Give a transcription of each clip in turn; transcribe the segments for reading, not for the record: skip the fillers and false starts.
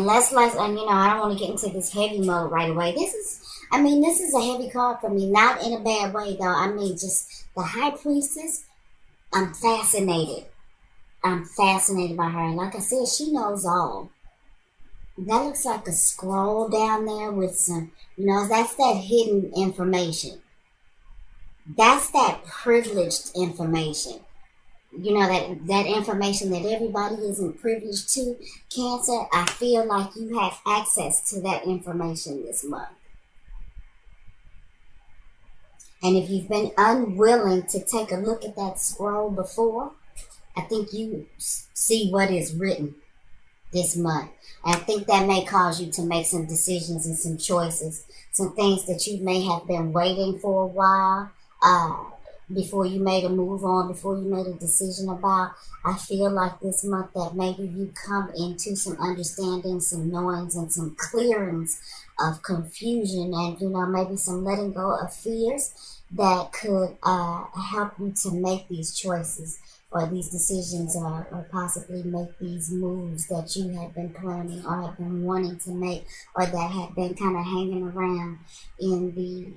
and I don't want to get into this heavy mode right away. This is a heavy card for me, not in a bad way though. I mean, just the High Priestess. I'm fascinated. I'm fascinated by her, and like I said, she knows all. That looks like a scroll down there with some, that's that hidden information. That's that privileged information. That information that everybody isn't privileged to. Cancer, I feel like you have access to that information this month. And if you've been unwilling to take a look at that scroll before, I think you see what is written this month. I think that may cause you to make some decisions and some choices, some things that you may have been waiting for a while, before you made a move on, before you made a decision about. I feel like this month that maybe you come into some understanding, some knowings, and some clearings of confusion, and maybe some letting go of fears that could help you to make these choices or these decisions, or possibly make these moves that you have been planning or have been wanting to make, or that have been kind of hanging around in the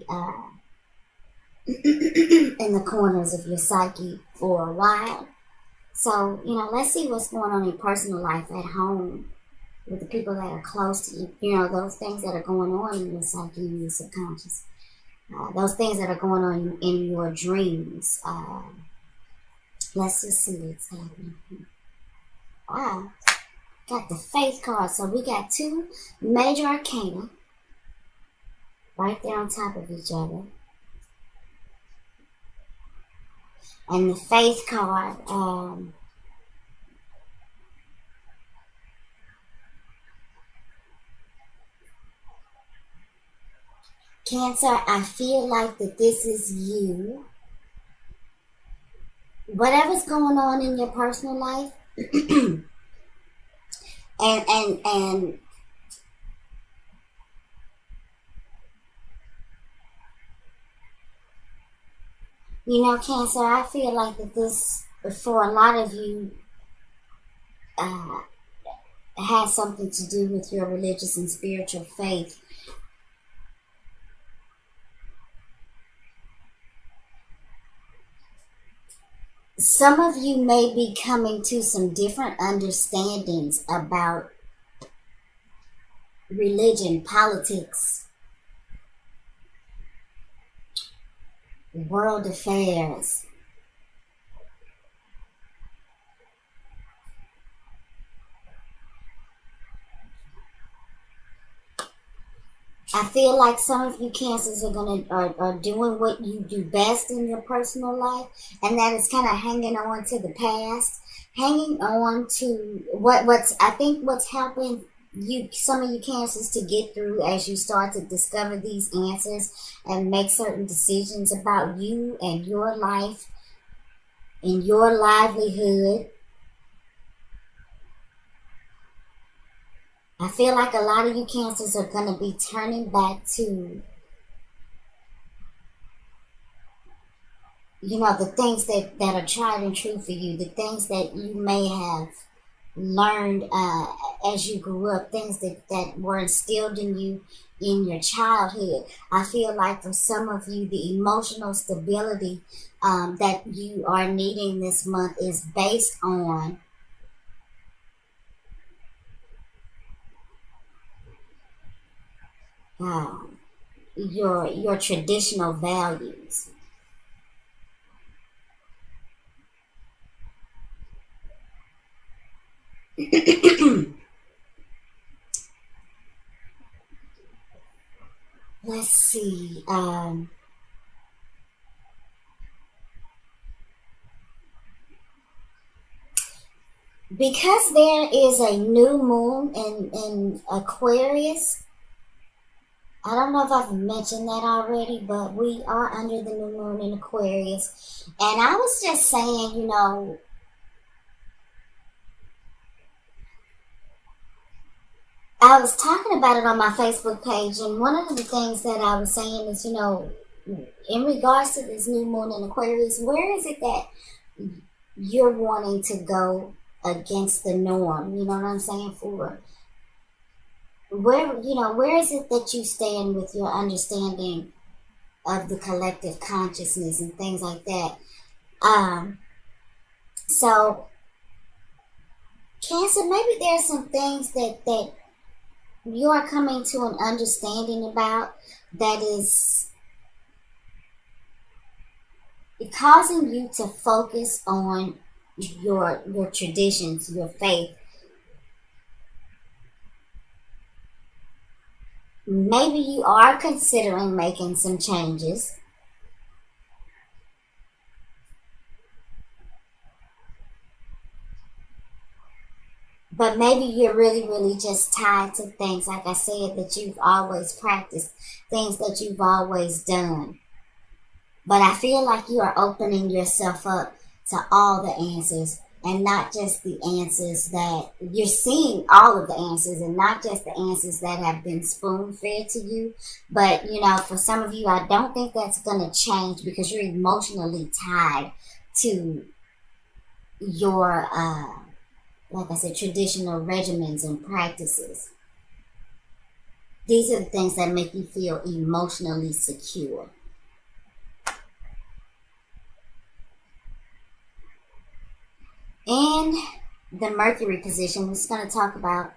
in the corners of your psyche for a while. So, let's see what's going on in your personal life at home with the people that are close to you. Those things that are going on in your psyche and your subconscious. Those things that are going on in your dreams. Let's just see what's happening. Wow. Got the Faith card. So we got two major arcana right there on top of each other. And the Faith card, Cancer, I feel like that this is you. Whatever's going on in your personal life, and Cancer, I feel like that this, for a lot of you, has something to do with your religious and spiritual faith. Some of you may be coming to some different understandings about religion, politics, world affairs. I feel like some of you Cancers are doing what you do best in your personal life, and that is kind of hanging on to the past, hanging on to what's helping you, some of you Cancers, to get through as you start to discover these answers and make certain decisions about you and your life and your livelihood. I feel like a lot of you Cancers are going to be turning back to, the things that are tried and true for you, the things that you may have learned as you grew up, things that were instilled in you in your childhood. I feel like for some of you, the emotional stability that you are needing this month is based on your traditional values. Let's see. Because there is a new moon in Aquarius. I don't know if I've mentioned that already, but we are under the new moon in Aquarius. And I was just saying, I was talking about it on my Facebook page, and one of the things that I was saying is, in regards to this new moon in Aquarius, where is it that you're wanting to go against the norm? You know what I'm saying? For where is it that you stand with your understanding of the collective consciousness and things like that? So Cancer, maybe there's some things that you are coming to an understanding about that is causing you to focus on your traditions, your faith. Maybe you are considering making some changes. But maybe you're really, really just tied to things, like I said, that you've always practiced, things that you've always done. But I feel like you are opening yourself up to all the answers, and not just the answers that you're seeing, all of the answers, and not just the answers that have been spoon fed to you. But, for some of you, I don't think that's going to change because you're emotionally tied to your, like I said, traditional regimens and practices. These are the things that make you feel emotionally secure. In the Mercury position, we're just going to talk about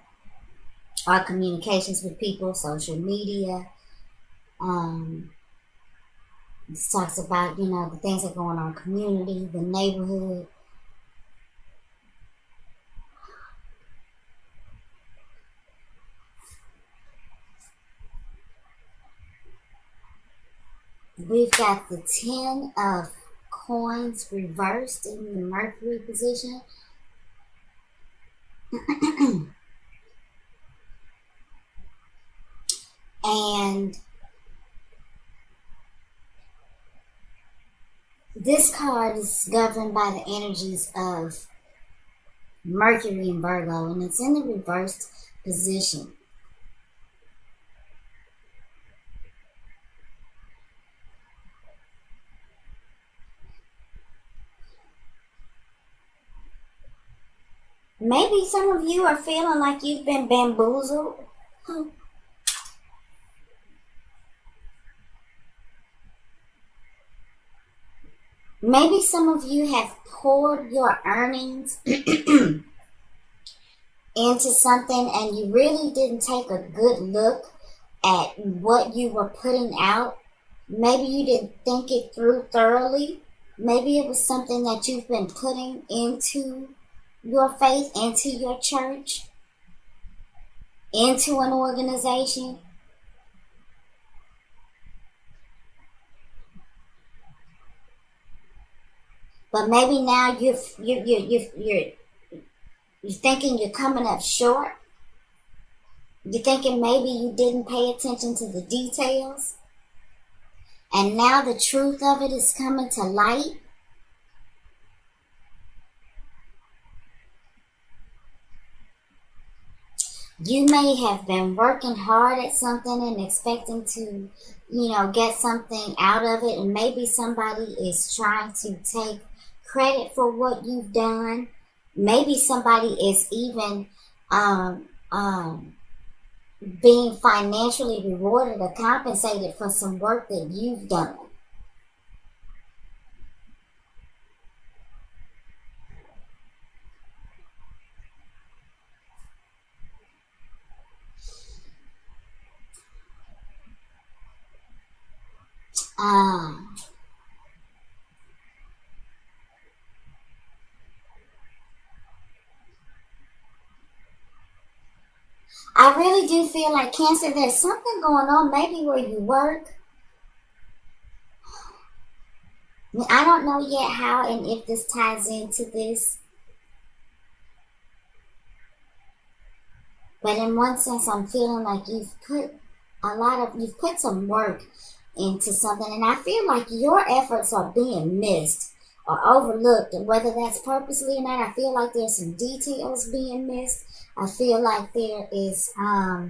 our communications with people, social media. This talks about, the things that go on in our community, the neighborhood. We've got the 10 of Coins reversed in the Mercury position. And this card is governed by the energies of Mercury and Virgo, and it's in the reversed position. Maybe some of you are feeling like you've been bamboozled. Maybe some of you have poured your earnings into something and you really didn't take a good look at what you were putting out. Maybe you didn't think it through thoroughly. Maybe it was something that you've been putting into your faith, into your church, into an organization. But maybe now you're thinking you're coming up short. You're thinking maybe you didn't pay attention to the details. And now the truth of it is coming to light. You may have been working hard at something and expecting to, get something out of it. And maybe somebody is trying to take credit for what you've done. Maybe somebody is even being financially rewarded or compensated for some work that you've done. I really do feel like, Cancer, there's something going on maybe where you work. I don't know yet how and if this ties into this. But in one sense, I'm feeling like you've put some work into something. And I feel like your efforts are being missed or overlooked. And whether that's purposely or not, I feel like there's some details being missed. I feel like there is, I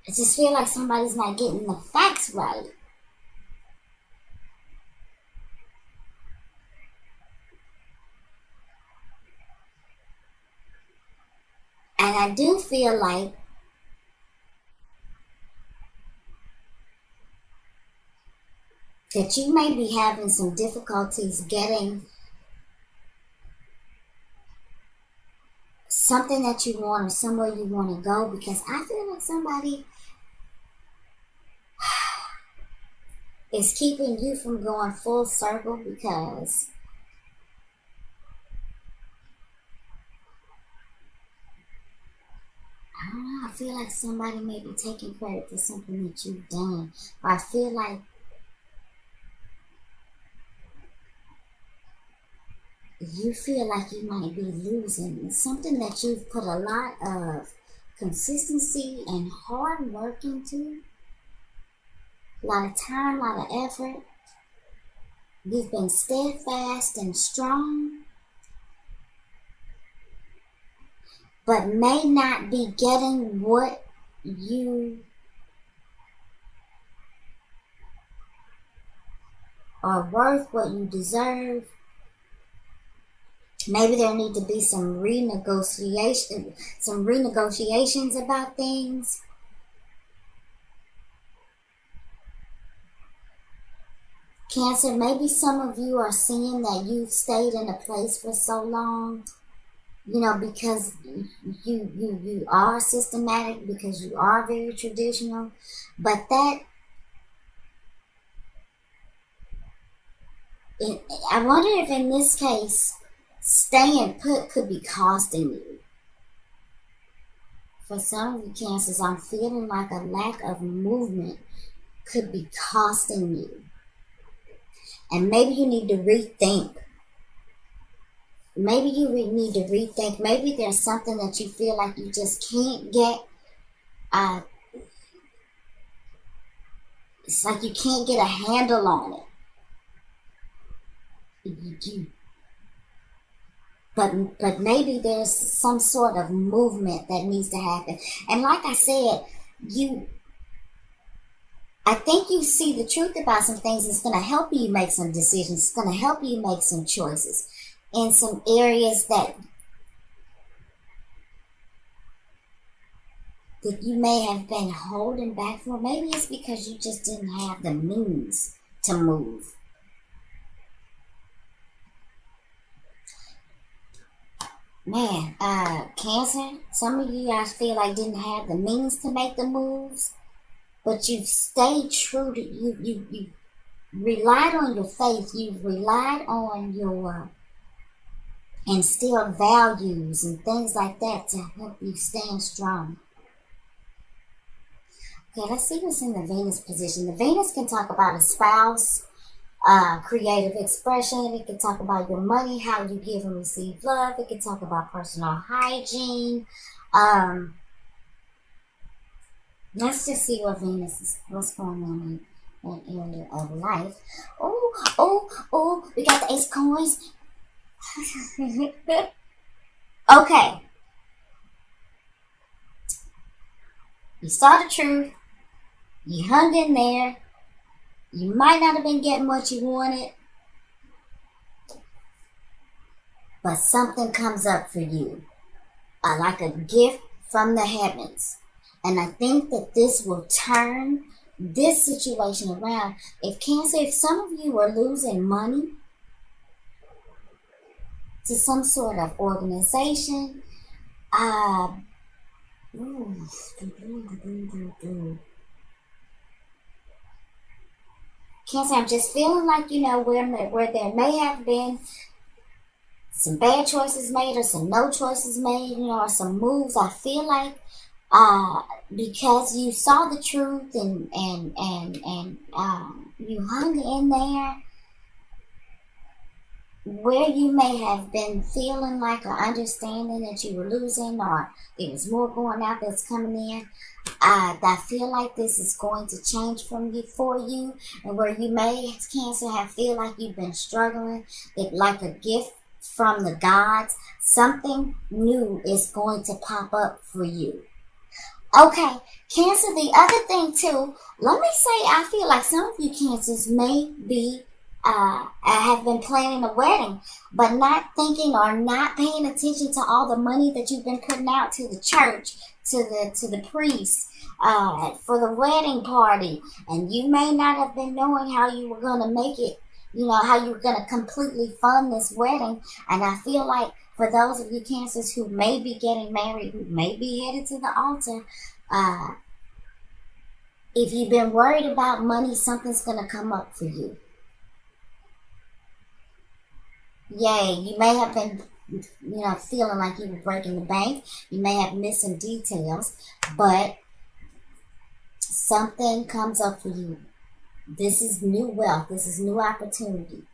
just feel like somebody's not getting the facts right. And I do feel like that you may be having some difficulties getting something that you want or somewhere you want to go, because I feel like somebody is keeping you from going full circle, because I don't know, I feel like somebody may be taking credit for something that you've done. Or I feel like you feel like you might be losing something that you've put a lot of consistency and hard work into. A lot of time, a lot of effort. You've been steadfast and strong, but may not be getting what you are worth, what you deserve. Maybe there need to be some renegotiations about things. Cancer, maybe some of you are seeing that you've stayed in a place for so long, because you are systematic, because you are very traditional, but I wonder if in this case, staying put could be costing you. For some of you Cancers, I'm feeling like a lack of movement could be costing you. And maybe you need to rethink. Maybe you need to rethink. Maybe there's something that you feel like you just can't get. It's like you can't get a handle on it. But maybe there's some sort of movement that needs to happen. And like I said, I think you see the truth about some things. It's going to help you make some decisions. It's going to help you make some choices in some areas that you may have been holding back for. Maybe it's because you just didn't have the means to move. Man, Cancer, some of you guys feel like didn't have the means to make the moves, but you've stayed true to you relied on your faith, you've relied on your instilled values and things like that to help you stand strong. Okay, let's see what's in the Venus position. The Venus can talk about a spouse, creative expression. It can talk about your money, how you give and receive love. It can talk about personal hygiene. Let's just see what Venus is, what's going on in that area of life. Oh, we got the Ace of Coins. Okay. You saw the truth. You hung in there. You might not have been getting what you wanted, but something comes up for you, like a gift from the heavens. And I think that this will turn this situation around. If some of you are losing money to some sort of organization, Cancer, I'm just feeling like, where there may have been some bad choices made or some no choices made, or some moves. I feel like because you saw the truth and you hung in there, where you may have been feeling like or understanding that you were losing, or there was more going out that's coming in. I feel like this is going to change for you, and where you may, Cancer, feel like you've been struggling, like a gift from the gods, something new is going to pop up for you. Okay, Cancer, the other thing too, let me say, I feel like some of you Cancers may be have been planning a wedding, but not thinking or not paying attention to all the money that you've been putting out to the church, to the priest, for the wedding party, and you may not have been knowing how you were going to make it. You know how you were going to completely fund this wedding, and I feel like for those of you Cancers who may be getting married, who may be headed to the altar, if you've been worried about money, something's going to come up for you. Yay, you may have been, feeling like you were breaking the bank. You may have missed some details, but something comes up for you. This is new wealth. This is new opportunity.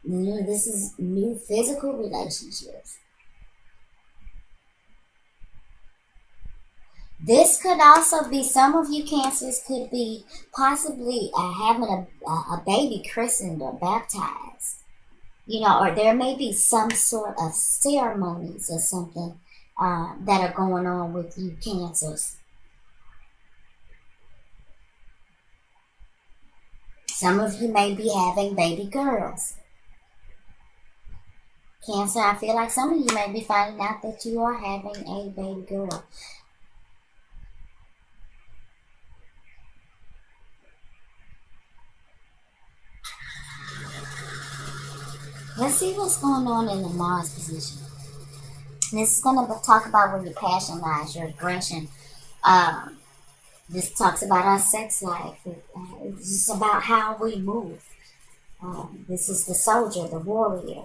This is new physical relationships. This could also be, some of you Cancers could be possibly having a baby christened or baptized. Or there may be some sort of ceremonies or something that are going on with you Cancers. Some of you may be having baby girls. Cancer, I feel like some of you may be finding out that you are having a baby girl. Let's see what's going on in the Mars position. This is going to talk about where your passion lies, your aggression. This talks about our sex life. It's about how we move. This is the soldier, the warrior.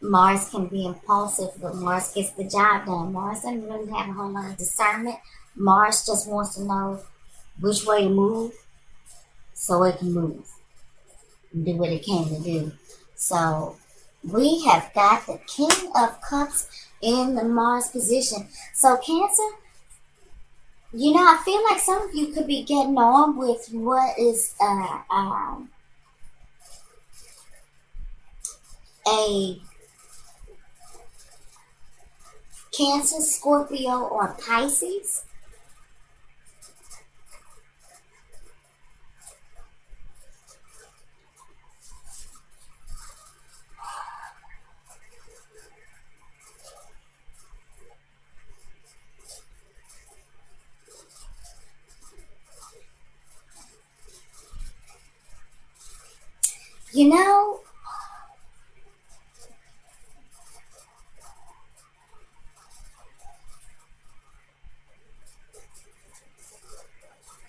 Mars can be impulsive, but Mars gets the job done. Mars doesn't really have a whole lot of discernment. Mars just wants to know which way to move so it can move and do what it came to do. So we have got the King of Cups in the Mars position. So Cancer, I feel like some of you could be getting on with what is a Cancer, Scorpio, or Pisces.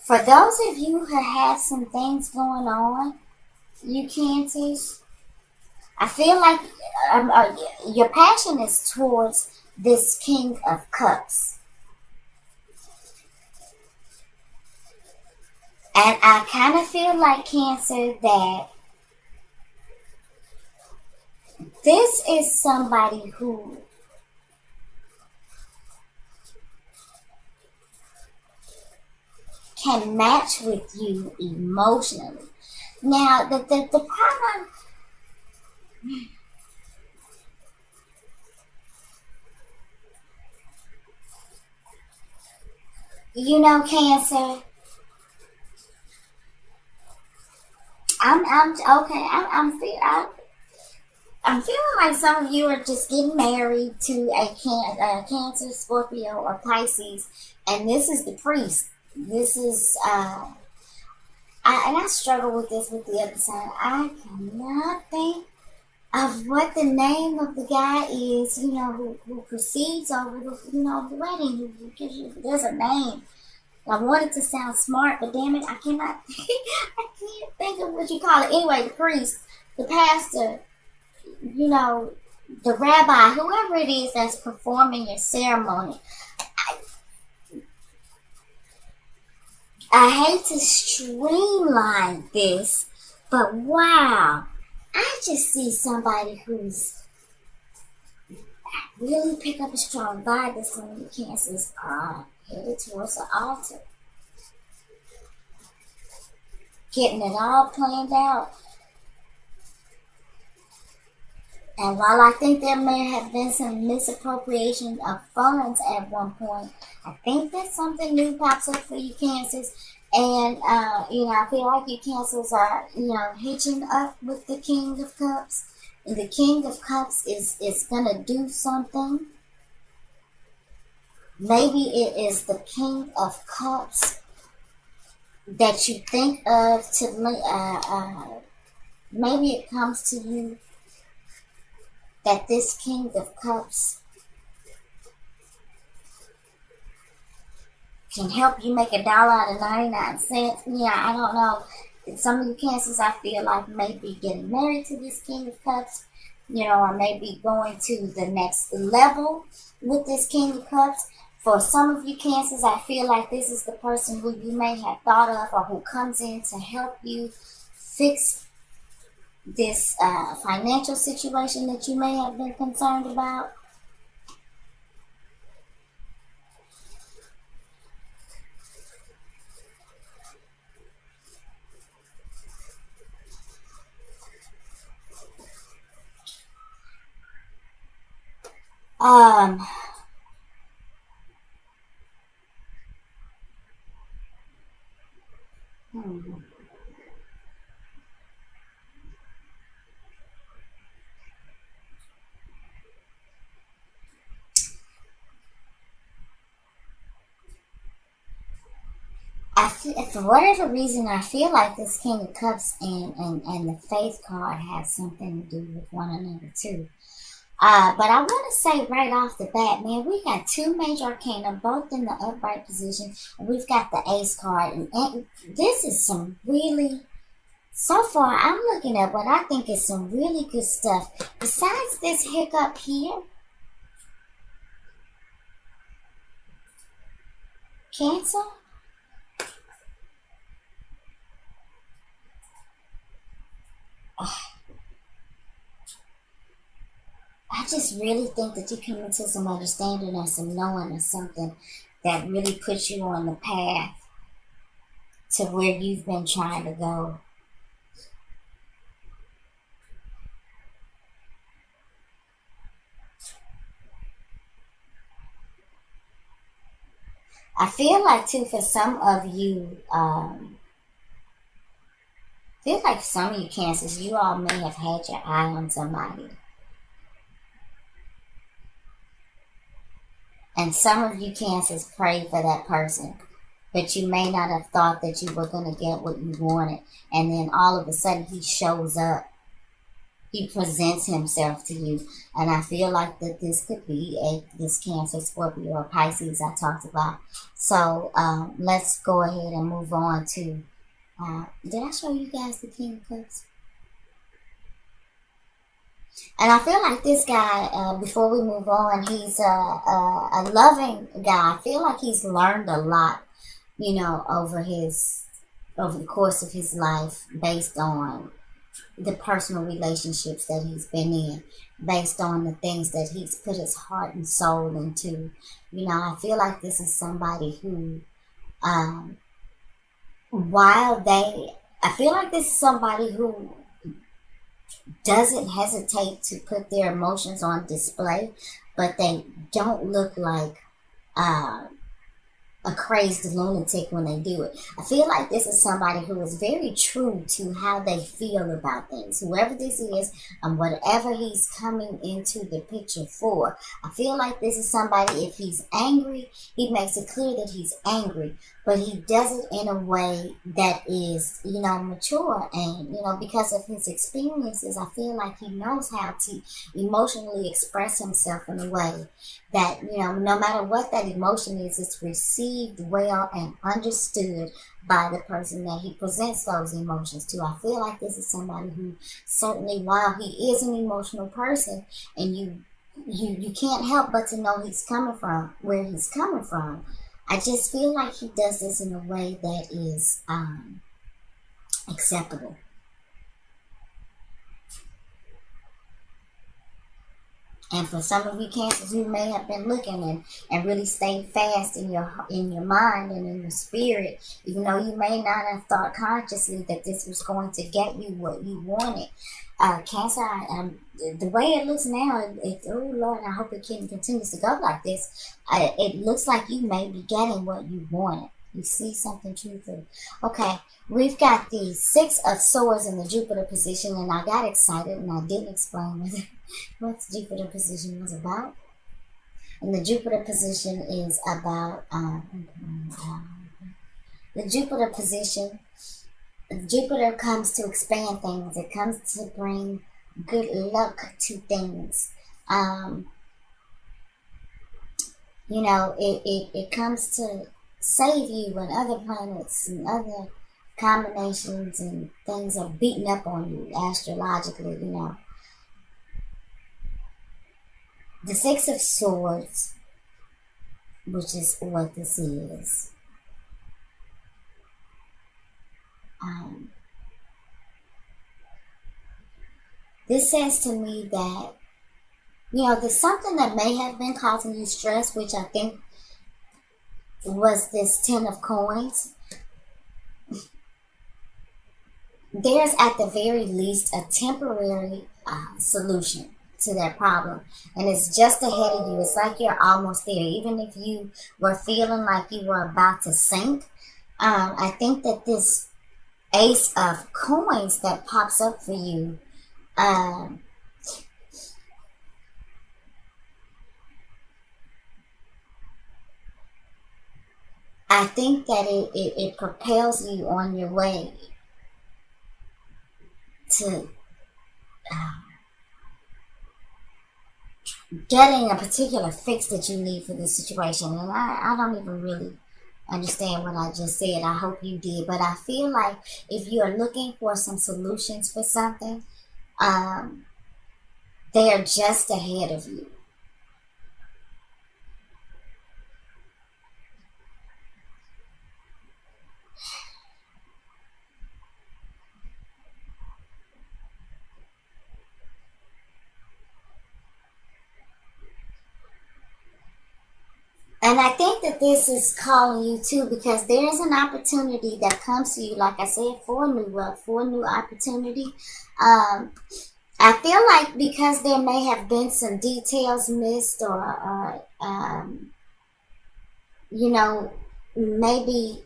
For those of you who have some things going on, you Cancers, I feel like your passion is towards this King of Cups. And I kind of feel like, Cancer, that this is somebody who can match with you emotionally. Now, the problem, Cancer, I'm feeling like some of you are just getting married to a Cancer, Scorpio, or Pisces, and this is the priest. This is, and I struggle with this with the other side. I cannot think of what the name of the guy is, who proceeds over the wedding, who gives you, there's a name. I want it to sound smart, but damn it, I cannot, I can't think of what you call it. Anyway, the priest, the pastor, the rabbi, whoever it is that's performing your ceremony. I hate to streamline this, but wow, I just see somebody who's really pick up a strong vibe that some of you Cancers are headed towards the altar. Getting it all planned out. And while I think there may have been some misappropriation of funds at one point, I think that something new pops up for you Cancers. And, I feel like you Cancers are, hitching up with the King of Cups. And the King of Cups is going to do something. Maybe it is the King of Cups that you think of to, maybe it comes to you that this King of Cups can help you make $1 out of 99 cents. Yeah, I don't know. Some of you Cancers, I feel like, may be getting married to this King of Cups, or maybe going to the next level with this King of Cups. For some of you Cancers, I feel like this is the person who you may have thought of, or who comes in to help you fix this financial situation that you may have been concerned about. Um, hmm. For whatever reason, I feel like this King of Cups and the Faith card has something to do with one another too. But I want to say right off the bat, man, we got two major arcana, both in the upright position, and we've got the Ace card, and this is some really, so far, I'm looking at what I think is some really good stuff. Besides this hiccup here, Cancer, I just really think that you come into some understanding or some knowing or something that really puts you on the path to where you've been trying to go. I feel like too for some of you, feel like some of you Cancers, you all may have had your eye on somebody. And some of you Cancers prayed for that person, but you may not have thought that you were going to get what you wanted. And then all of a sudden he shows up. He presents himself to you. And I feel like that this could be this Cancer, Scorpio, or Pisces I talked about. So let's go ahead and move on to, did I show you guys the King of Cups? And I feel like this guy, before we move on, he's a loving guy. I feel like he's learned a lot, over the course of his life, based on the personal relationships that he's been in, based on the things that he's put his heart and soul into. I feel like this is somebody who, I feel like this is somebody who doesn't hesitate to put their emotions on display, but they don't look like a crazed lunatic when they do it. I feel like this is somebody who is very true to how they feel about things. Whoever this is and whatever he's coming into the picture for. I feel like this is somebody, if he's angry, he makes it clear that he's angry, but he does it in a way that is, mature. And, because of his experiences, I feel like he knows how to emotionally express himself in a way that, no matter what that emotion is, it's received well and understood by the person that he presents those emotions to. I feel like this is somebody who certainly, while he is an emotional person, and you can't help but to know he's coming from where he's coming from, I just feel like he does this in a way that is acceptable. And for some of you Cancers, you may have been looking and really stayed fast in your mind and in your spirit, even though you may not have thought consciously that this was going to get you what you wanted. Cancer, the way it looks now, oh Lord, I hope it continues to go like this. It looks like you may be getting what you wanted. You see something truthful. Okay, we've got the Six of Swords in the Jupiter position, and I got excited and I didn't explain what the Jupiter position was about. And the Jupiter position is about the Jupiter position. Jupiter comes to expand things. It comes to bring good luck to things. It comes to save you when other planets and other combinations and things are beating up on you astrologically. The Six of Swords, which is what this is. This says to me that, there's something that may have been causing you stress, which I think was this Ten of Coins. There's at the very least a temporary solution to that problem, and it's just ahead of you. It's like you're almost there. Even if you were feeling like you were about to sink, I think that this Ace of Coins that pops up for you, I think that it propels you on your way to getting a particular fix that you need for this situation. And I don't even really understand what I just said. I hope you did. But I feel like if you are looking for some solutions for something, they are just ahead of you. And I think that this is calling you too, because there is an opportunity that comes to you, like I said, for new wealth, for new opportunity. I feel like because there may have been some details missed, or maybe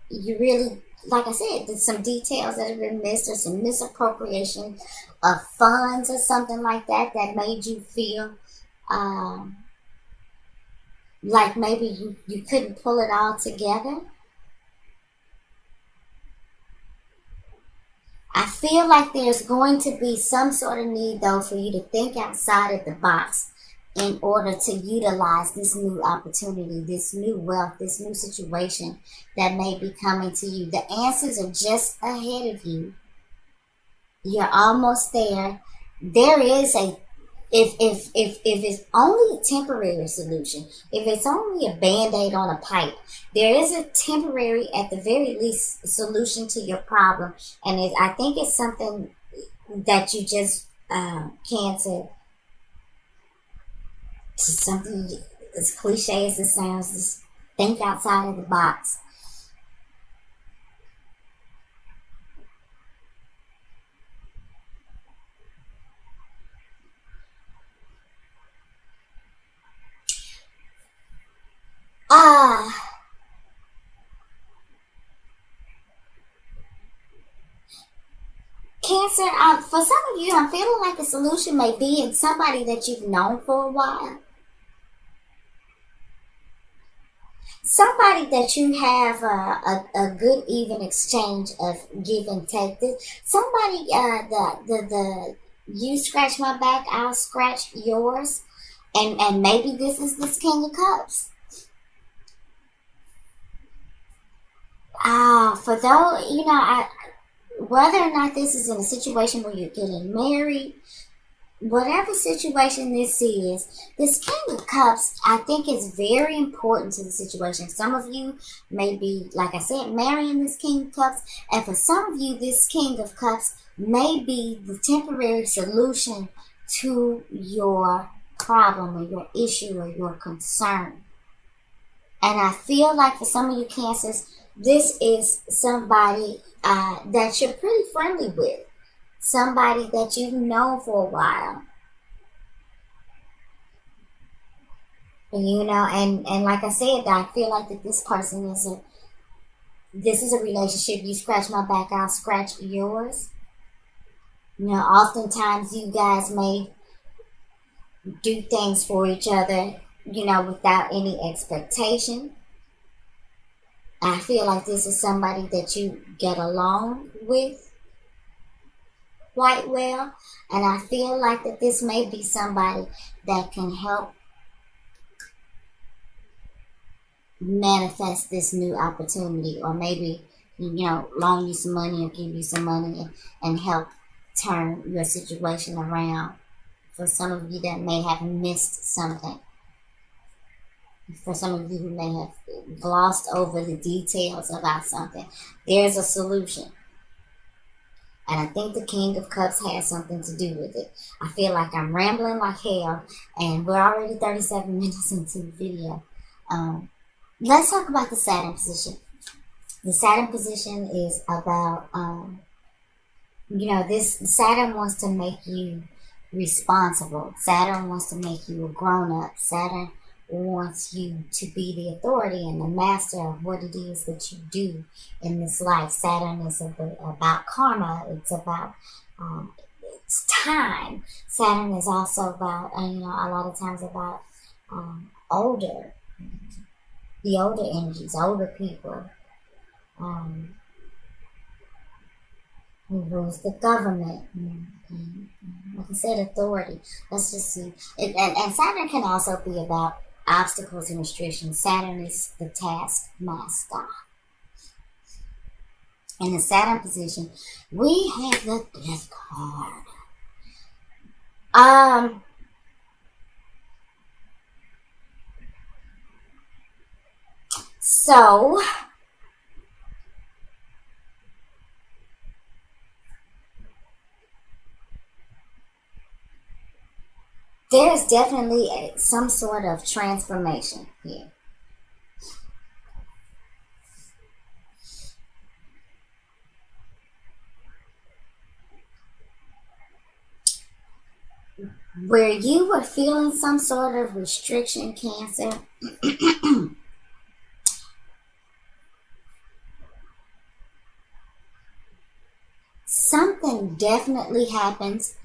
you really, like I said, there's some details that have been missed, or some misappropriation of funds or something like that made you feel like maybe you couldn't pull it all together. I feel like there's going to be some sort of need, though, for you to think outside of the box in order to utilize this new opportunity, this new wealth, this new situation that may be coming to you. The answers are just ahead of you. You're almost there. There is a if it's only a temporary solution, if it's only a band-aid on a pipe, there is a temporary, at the very least, solution to your problem. And I think it's something that you just can't, something as cliche as it sounds, just think outside of the box. Cancer, for some of you, I'm feeling like the solution may be in somebody that you've known for a while. Somebody that you have a good even exchange of give and take. Somebody, the you scratch my back, I'll scratch yours. And maybe this is this King of Cups. For those, whether or not this is in a situation where you're getting married, whatever situation this is, this King of Cups, I think, is very important to the situation. Some of you may be, like I said, marrying this King of Cups, and for some of you, this King of Cups may be the temporary solution to your problem or your issue or your concern. And I feel like for some of you Cancers, this is somebody that you're pretty friendly with. Somebody that you've known for a while. And like I said, I feel like that this person is This is a relationship. You scratch my back, I'll scratch yours. You know, oftentimes you guys may do things for each other, you know, without any expectation. I feel like this is somebody that you get along with quite well. And I feel like that this may be somebody that can help manifest this new opportunity, or maybe, you know, loan you some money or give you some money and help turn your situation around. For some of you that may have missed something, for some of you who may have glossed over the details about something, there's a solution. And I think the King of Cups has something to do with it. I feel like I'm rambling like hell, and we're already 37 minutes into the video. Let's talk about the Saturn position. The Saturn position is about, you know, this Saturn wants to make you responsible. Saturn wants to make you a grown-up. Saturn wants you to be the authority and the master of what it is that you do in this life. Saturn is about karma. It's about it's time. Saturn is also about, you know, a lot of times about the older energies, older people, who rules the government, and like I said, authority. Let's just see. And Saturn can also be about obstacles and restrictions. Saturn is the taskmaster. In the Saturn position, we have the Death card. So there's definitely some sort of transformation here. Where you were feeling some sort of restriction, Cancer, something definitely happens,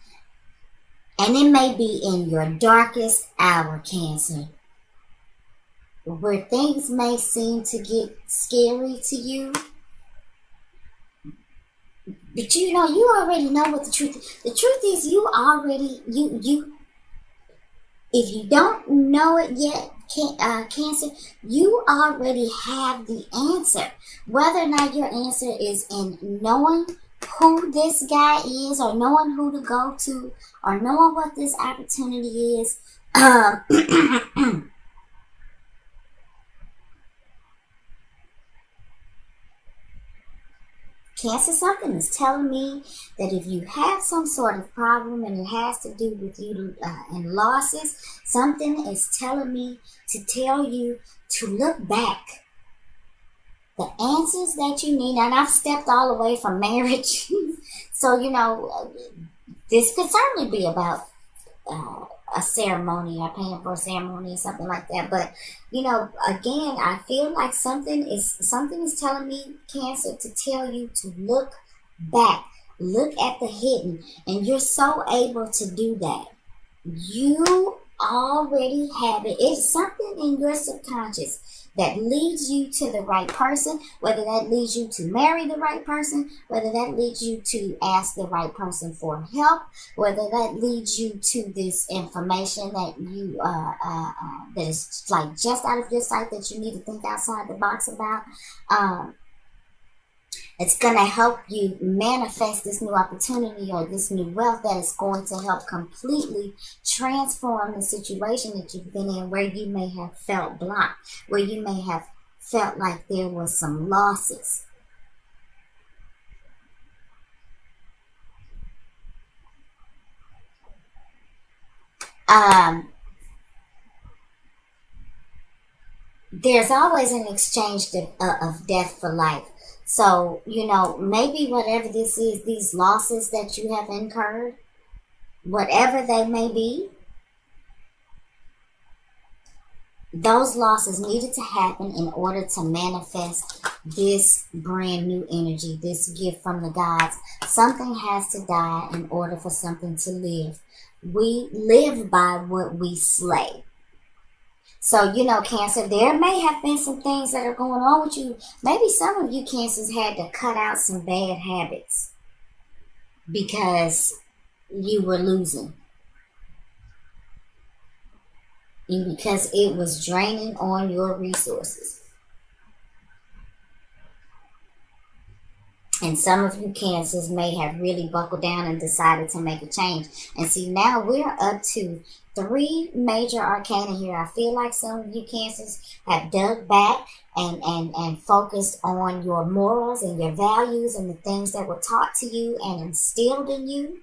and it may be in your darkest hour, Cancer, where things may seem to get scary to you. But you know, you already know what the truth is. The truth is, you already, if you don't know it yet, Cancer, you already have the answer. Whether or not your answer is in knowing who this guy is, or knowing who to go to, or knowing what this opportunity is. Cancer, something is telling me that if you have some sort of problem and it has to do with you and losses, something is telling me to tell you to look back. The answers that you need, and I've stepped all the way from marriage, so you know, this could certainly be about a ceremony, or paying for a ceremony or something like that. But you know, again, I feel like something is telling me, Cancer, to tell you to look back, look at the hidden, and you're so able to do that. You already have it. It's something in your subconscious that leads you to the right person, whether that leads you to marry the right person, whether that leads you to ask the right person for help, whether that leads you to this information that you that is like just out of your sight, that you need to think outside the box about. It's going to help you manifest this new opportunity or this new wealth that is going to help completely transform the situation that you've been in, where you may have felt blocked, where you may have felt like there was some losses. There's always an exchange of death for life. So, you know, maybe whatever this is, these losses that you have incurred, whatever they may be, those losses needed to happen in order to manifest this brand new energy, this gift from the gods. Something has to die in order for something to live. We live by what we slay. So, you know, Cancer, there may have been some things that are going on with you. Maybe some of you Cancers had to cut out some bad habits because you were losing. Because it was draining on your resources. And some of you Cancers may have really buckled down and decided to make a change. And see, now we're up to 3 major arcana here. I feel like some of you Cancers have dug back and focused on your morals and your values and the things that were taught to you and instilled in you.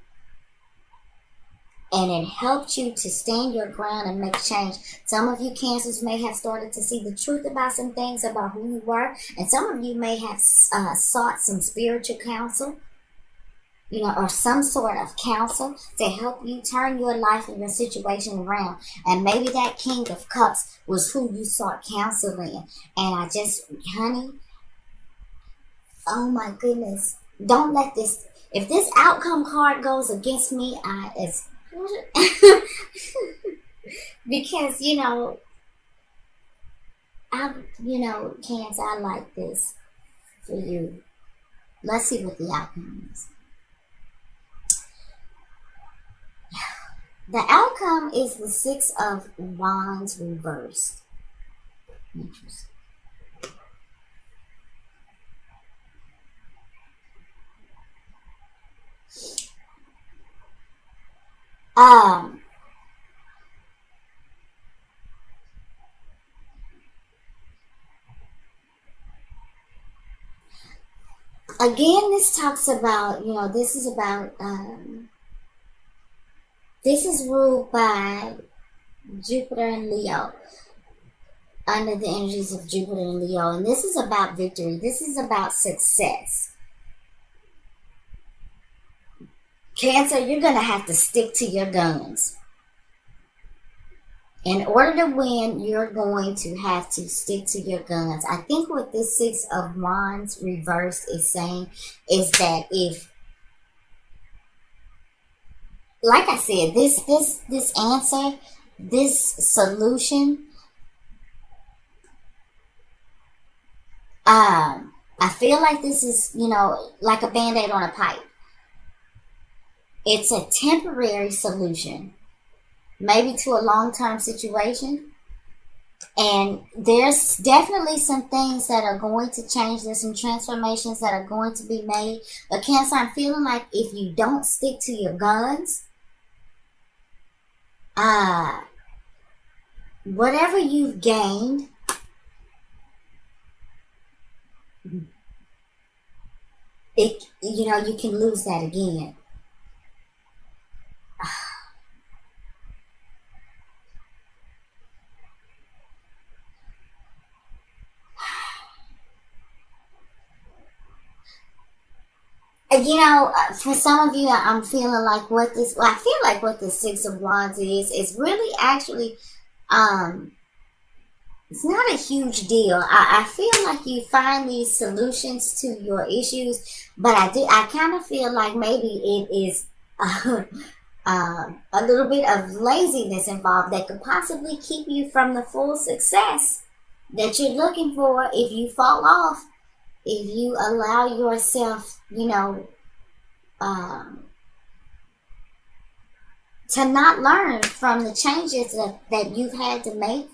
And it helped you to stand your ground and make change. Some of you Cancers may have started to see the truth about some things about who you were. And some of you may have sought some spiritual counsel, you know, or some sort of counsel to help you turn your life and your situation around. And maybe that King of Cups was who you sought counsel in. And I just, honey, oh my goodness. Don't let this, if this outcome card goes against me, because, you know, Cancer, I like this for you. Let's see what the outcome is. The outcome is the 6 of Wands reversed. Interesting. Again, this talks about, you know, this is about, this is ruled by Jupiter and Leo, under the energies of Jupiter and Leo. And this is about victory. This is about success. Cancer, you're going to have to stick to your guns. In order to win, you're going to have to stick to your guns. I think what this 6 of Wands reversed is saying is that if, like I said, this answer, this solution, I feel like this is, you know, like a Band-Aid on a pipe. It's a temporary solution, maybe to a long-term situation. And there's definitely some things that are going to change. There's some transformations that are going to be made. But Cancer, I'm feeling like if you don't stick to your guns, whatever you've gained, you can lose that again. You know, for some of you, I'm feeling like I feel like what the 6 of Wands is really actually, it's not a huge deal. I feel like you find these solutions to your issues, but I kind of feel like maybe it is a little bit of laziness involved that could possibly keep you from the full success that you're looking for if you fall off. If you allow yourself, you know, to not learn from the changes that you've had to make